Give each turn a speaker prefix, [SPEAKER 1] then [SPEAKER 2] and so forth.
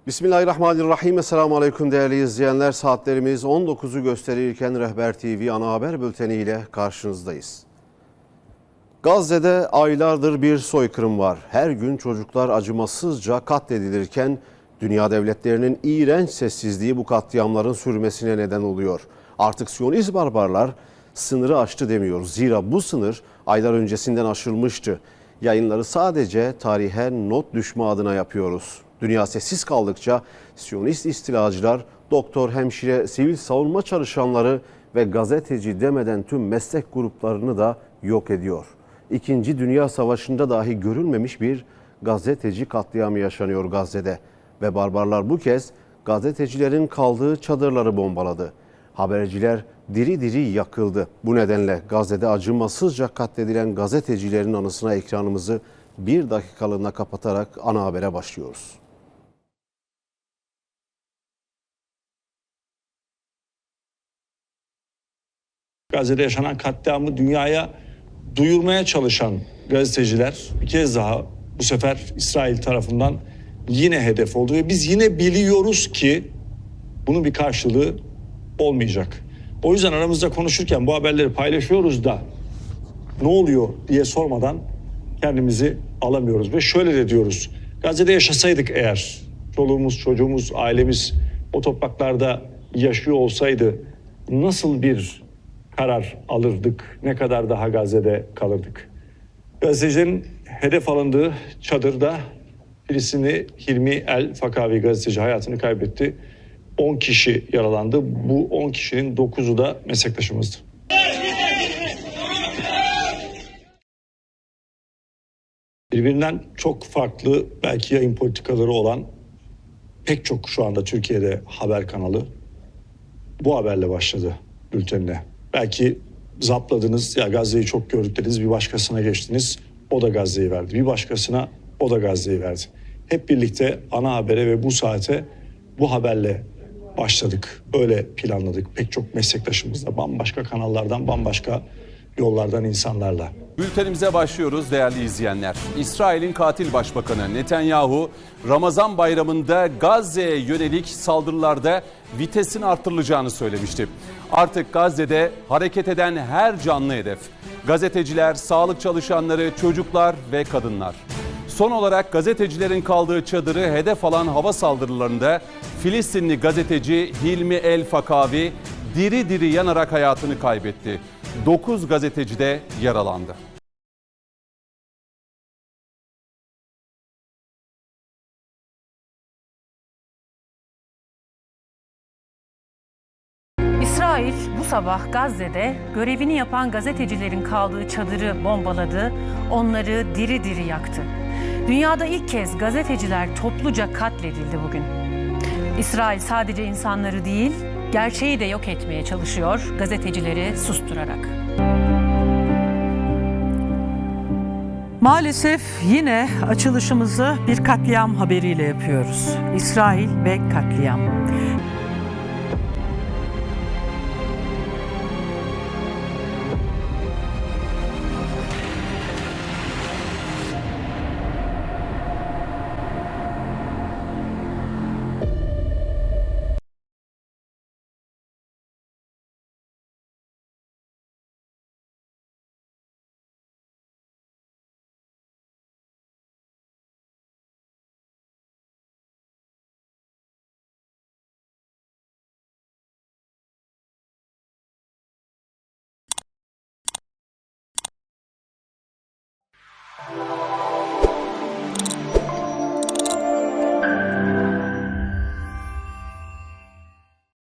[SPEAKER 1] Bismillahirrahmanirrahim. Esselamu Aleyküm değerli izleyenler. Saatlerimiz 19'u gösterirken Rehber TV ana haber bülteni ile karşınızdayız. Gazze'de aylardır bir soykırım var. Her gün çocuklar acımasızca katledilirken dünya devletlerinin iğrenç sessizliği bu katliamların sürmesine neden oluyor. Artık Siyonist barbarlar sınırı aştı demiyor. Zira bu sınır aylar öncesinden aşılmıştı. Yayınları sadece tarihe not düşme adına yapıyoruz. Dünya sessiz kaldıkça Siyonist istilacılar, doktor, hemşire, sivil savunma çalışanları ve gazeteci demeden tüm meslek gruplarını da yok ediyor. İkinci Dünya Savaşı'nda dahi görülmemiş bir gazeteci katliamı yaşanıyor Gazze'de. Ve barbarlar bu kez gazetecilerin kaldığı çadırları bombaladı. Haberciler diri diri yakıldı. Bu nedenle Gazze'de acımasızca katledilen gazetecilerin anısına ekranımızı bir dakikalığına kapatarak ana habere başlıyoruz.
[SPEAKER 2] Gazze'de yaşanan katliamı dünyaya duyurmaya çalışan gazeteciler bir kez daha bu sefer İsrail tarafından yine hedef oldu ve biz yine biliyoruz ki bunun bir karşılığı olmayacak. O yüzden aramızda konuşurken bu haberleri paylaşıyoruz da ne oluyor diye sormadan kendimizi alamıyoruz ve şöyle de diyoruz: Gazze'de yaşasaydık eğer, çoluğumuz, çocuğumuz, ailemiz o topraklarda yaşıyor olsaydı nasıl bir karar alırdık, ne kadar daha Gazze'de kalırdık? Gazetecilerin hedef alındığı çadırda Filistinli Hilmi El Fakavi gazeteci hayatını kaybetti. 10 kişi yaralandı. Bu 10 kişinin 9'u da meslektaşımızdı. Birbirinden çok farklı belki yayın politikaları olan pek çok şu anda Türkiye'de haber kanalı bu haberle başladı bültenine. Belki zapladınız, ya Gazze'yi çok gördük dediniz, bir başkasına geçtiniz, o da Gazze'yi verdi. Bir başkasına, o da Gazze'yi verdi. Hep birlikte ana habere ve bu saate bu haberle başladık. Öyle planladık pek çok meslektaşımızla, bambaşka kanallardan, bambaşka yollardan insanlarla.
[SPEAKER 3] Bültenimize başlıyoruz değerli izleyenler. İsrail'in katil başbakanı Netanyahu, Ramazan bayramında Gazze'ye yönelik saldırılarda vitesin artırılacağını söylemişti. Artık Gazze'de hareket eden her canlı hedef. Gazeteciler, sağlık çalışanları, çocuklar ve kadınlar. Son olarak gazetecilerin kaldığı çadırı hedef alan hava saldırılarında Filistinli gazeteci Hilmi El Fakavi diri diri yanarak hayatını kaybetti. 9 gazeteci de yaralandı.
[SPEAKER 4] İsrail bu sabah Gazze'de görevini yapan gazetecilerin kaldığı çadırı bombaladı, onları diri diri yaktı. Dünyada ilk kez gazeteciler topluca katledildi bugün. İsrail sadece insanları değil, gerçeği de yok etmeye çalışıyor, gazetecileri susturarak.
[SPEAKER 5] Maalesef yine açılışımızı bir katliam haberiyle yapıyoruz. İsrail ve katliam.